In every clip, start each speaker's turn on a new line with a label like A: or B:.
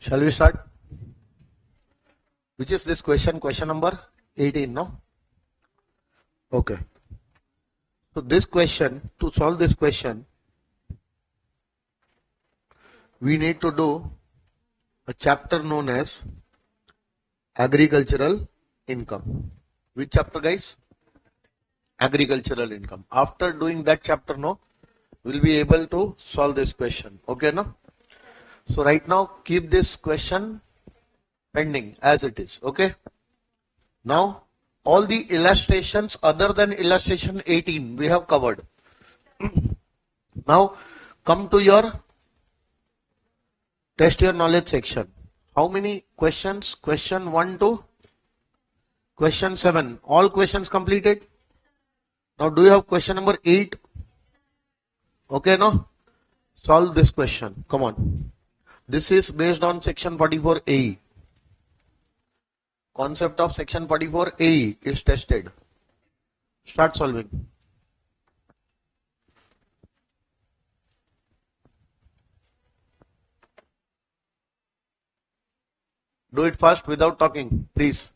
A: Shall we start? Which is this question? Question number 18, no? Okay. So this question, to solve this question, we need to do a chapter known as agricultural income. Which chapter, guys? Agricultural income. After doing that chapter, no, we'll be able to solve this question. Okay, no? So right now, keep this question pending as it is. Okay. Now, all the illustrations other than illustration 18 we have covered. Now, come to your test your knowledge section. How many questions? Question 1 to question 7. All questions completed. Now, do you have question number 8? Okay, no? Solve this question. Come on. This is based on section 44 AE. Concept of section 44 AE is tested. Start solving. Do it fast without talking, please.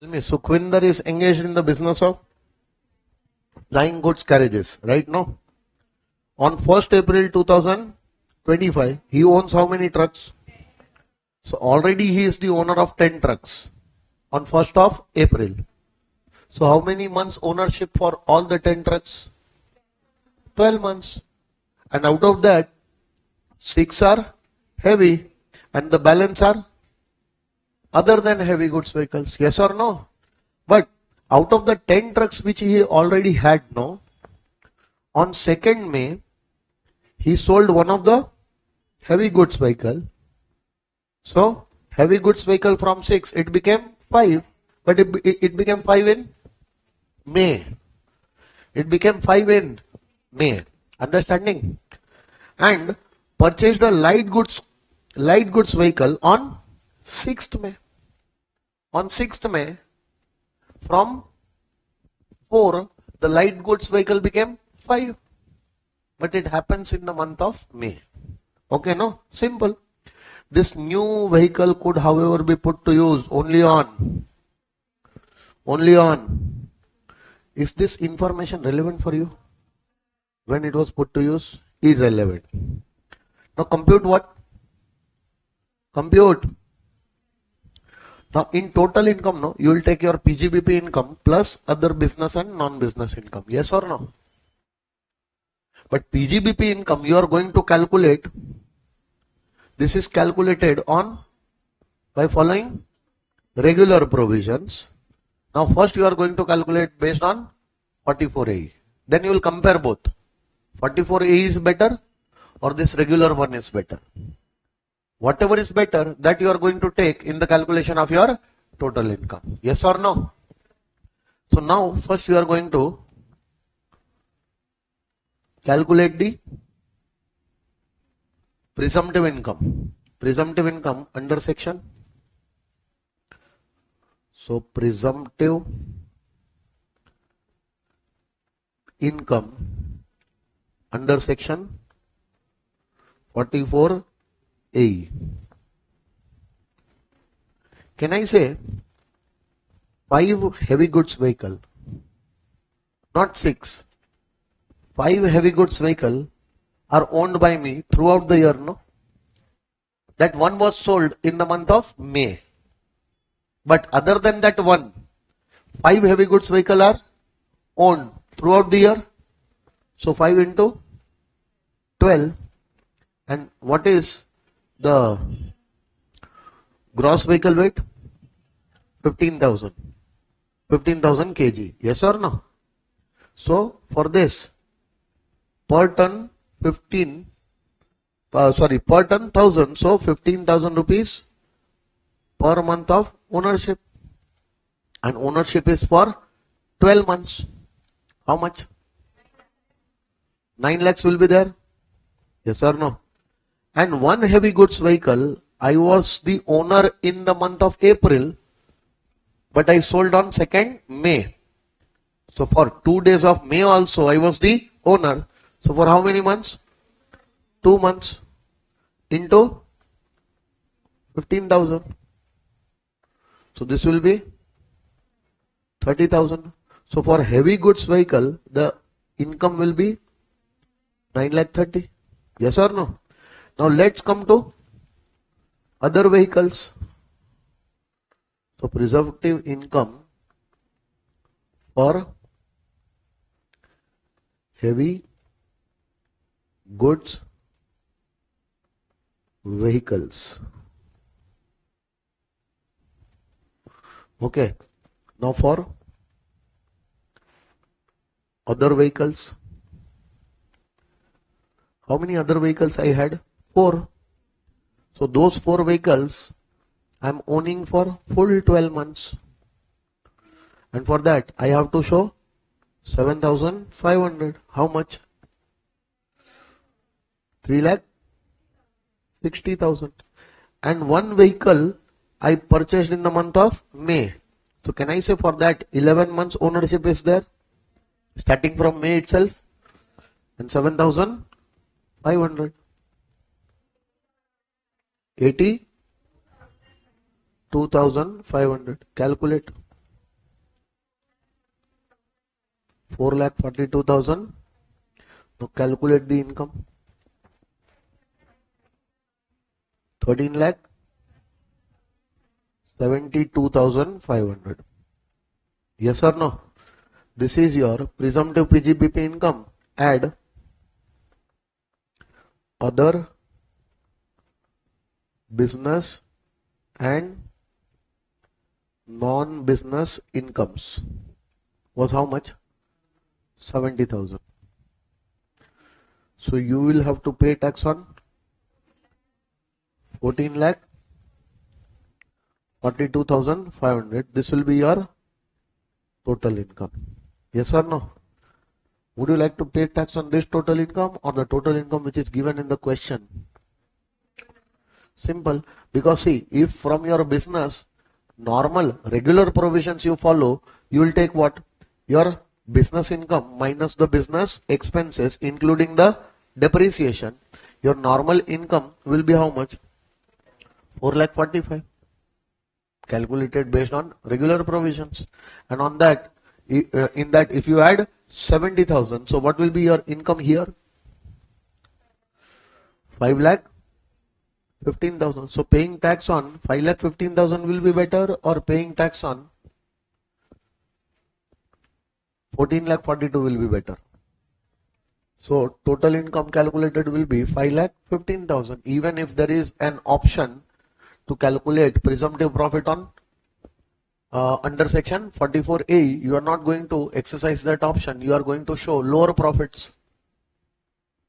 A: Tell me, Sukhvinder is engaged in the business of flying goods carriages, right now. On 1st April 2025, he owns how many trucks? So already he is the owner of 10 trucks on 1st of April. So how many months ownership for all the 10 trucks? 12 months. And out of that, 6 are heavy and the balance are other than heavy goods vehicles. Yes or no? But out of the 10 trucks which he already had, no, on 2nd May, he sold one of the heavy goods vehicle. So heavy goods vehicle from 6, it became 5, but it became 5 in May. It became 5 in May. Understanding? And purchased a light goods vehicle on 6th May. On 6th May, from 4, the light goods vehicle became 5. But it happens in the month of May. Okay, no? Simple. This new vehicle could, however, be put to use only on. Is this information relevant for you? When it was put to use? Irrelevant. Now compute what? Compute. Now in total income, no, you will take your PGBP income plus other business and non-business income. Yes or no? But PGBP income you are going to calculate. This is calculated on by following regular provisions. Now first you are going to calculate based on 44A. Then you will compare both. 44A is better or this regular one is better. Whatever is better, that you are going to take in the calculation of your total income. Yes or no? So now first you are going to calculate the presumptive income. Presumptive income under section. So presumptive income under section 44A. Can I say 5 heavy goods vehicle, not 6. 5 heavy goods vehicle are owned by me throughout the year, no? That one was sold in the month of May. But other than that one, 5 heavy goods vehicle are owned throughout the year. So 5 into 12. And what is the gross vehicle weight? 15,000. 15,000 kg. Yes or no? So for this, per ton per ton 1,000, so 15,000 rupees per month of ownership, and ownership is for 12 months. How much? 9 lakhs will be there. Yes or no? And one heavy goods vehicle, I was the owner in the month of April, but I sold on 2nd May. So for 2 days of May also I was the owner. So for how many months? 2 months into 15,000. So this will be 30,000. So for heavy goods vehicle, the income will be 9,30,000. Yes or no? Now let's come to other vehicles. So presumptive income for heavy goods vehicles. Okay. Now for other vehicles. How many other vehicles I had? 4. So those 4 vehicles I am owning for full 12 months. And for that I have to show 7,500. How much? 3,60,000. And one vehicle I purchased in the month of May. So can I say for that 11 months ownership is there, starting from May itself, and 7,500. 82,500. Calculate. 4,42,000. Now calculate the income. 13,72,500. Yes or no? This is your presumptive PGBP income. Add other business and non-business incomes was how much? 70,000. So you will have to pay tax on 14,42,500. This will be your total income. Yes or no? Would you like to pay tax on this total income or the total income which is given in the question? Simple. Because see, if from your business normal regular provisions you follow, you will take what? Your business income minus the business expenses including the depreciation. Your normal income will be how much? 4,45,000. Calculated based on regular provisions. And on that, in that if you add 70,000, so what will be your income here? 5,15,000. So paying tax on 5,15,000 will be better or paying tax on 14,42,000 will be better. So total income calculated will be 5,15,000. Even if there is an option to calculate presumptive profit on under section 44A, you are not going to exercise that option. You are going to show lower profits.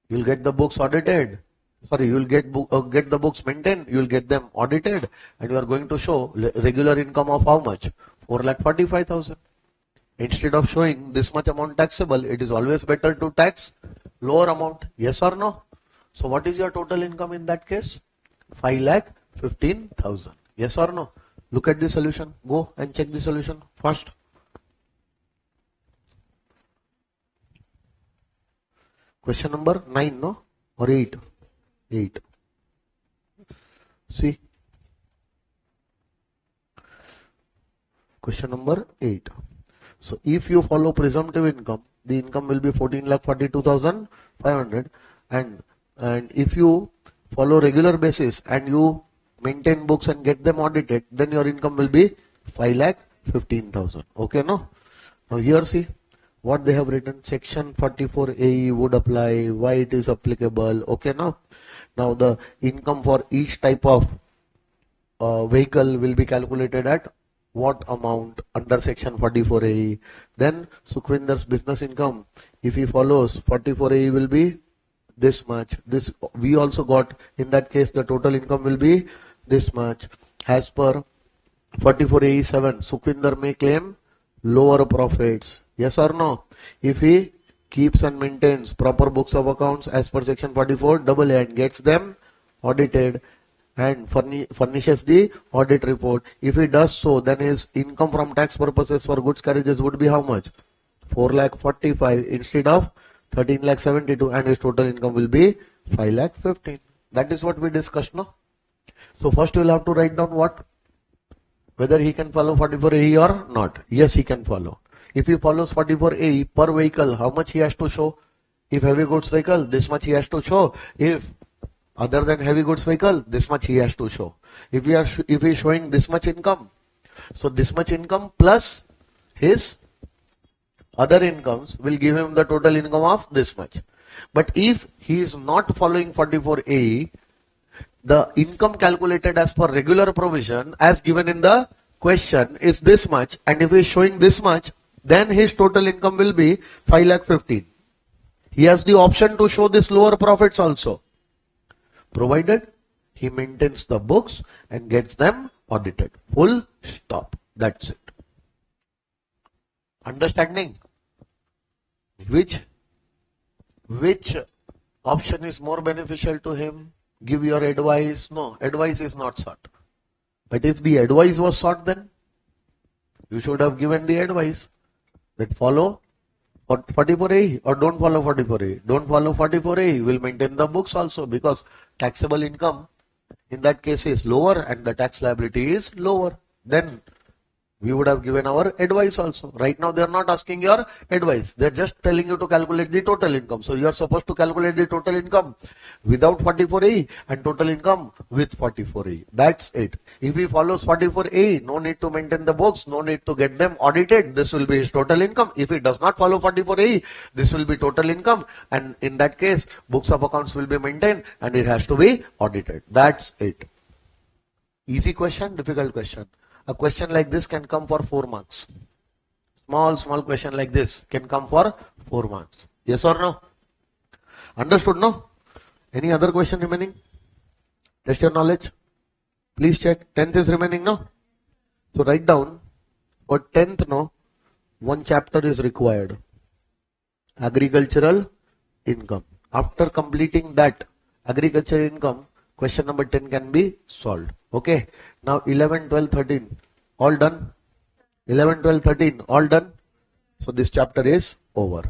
A: You will get the books audited. Sorry, you will get the books maintained. You will get them audited, and you are going to show regular income of how much? 4,45,000. Instead of showing this much amount taxable, it is always better to tax lower amount. Yes or no? So what is your total income in that case? 5,15,000. Yes or no? Look at the solution. Go and check the solution first. Question number 9, no? Or 8? 8. See. Question number 8. So if you follow presumptive income, the income will be 14,42,500, and if you follow regular basis and you maintain books and get them audited, then your income will be 5,15,000. Okay, no? Now here see what they have written. Section 44AE would apply, why it is applicable. Okay, now the income for each type of vehicle will be calculated at what amount under section 44AE. Then Sukhvinder's business income, if he follows 44AE, will be this much. This we also got. In that case, the total income will be this much. As per 44AE7, Sukhvinder may claim lower profits. Yes or no? If he keeps and maintains proper books of accounts as per section 44AA and gets them audited and furnishes the audit report. If he does so, then his income from tax purposes for goods carriages would be how much? 4,45,000 instead of 13,72,000, and his total income will be 5,15,000. That is what we discussed, no? So first you will have to write down what? Whether he can follow 44AE or not. Yes, he can follow. If he follows 44AE per vehicle, how much he has to show? If heavy goods vehicle, this much he has to show. If other than heavy goods vehicle, this much he has to show. If he is showing this much income, so this much income plus his other incomes will give him the total income of this much. But if he is not following 44AE, the income calculated as per regular provision as given in the question is this much, and if he is showing this much, then his total income will be 5,15,000. He has the option to show this lower profits also, provided he maintains the books and gets them audited. Full stop. That's it. Understanding? Which option is more beneficial to him? Give your advice. No, advice is not sought. But if the advice was sought, then you should have given the advice that follow 44A or don't follow 44A. Don't follow 44A, will maintain the books also, because taxable income in that case is lower and the tax liability is lower. Then We would have given our advice also. Right now they are not asking your advice. They are just telling you to calculate the total income. So you are supposed to calculate the total income without 44A and total income with 44A. That's it. If he follows 44A, no need to maintain the books, no need to get them audited. This will be his total income. If he does not follow 44A, this will be total income, and in that case books of accounts will be maintained and it has to be audited. That's it. Easy question, difficult question. A question like this can come for 4 marks. Small question like this can come for 4 marks. Yes or no? Understood, no? Any other question remaining? Test your knowledge. Please check. 10th is remaining, no? So write down for 10th, no? One chapter is required. Agricultural income. After completing that agricultural income, question number 10 can be solved. Okay. Now 11, 12, 13 all done. 11, 12, 13 all done. So this chapter is over.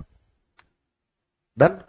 A: Done.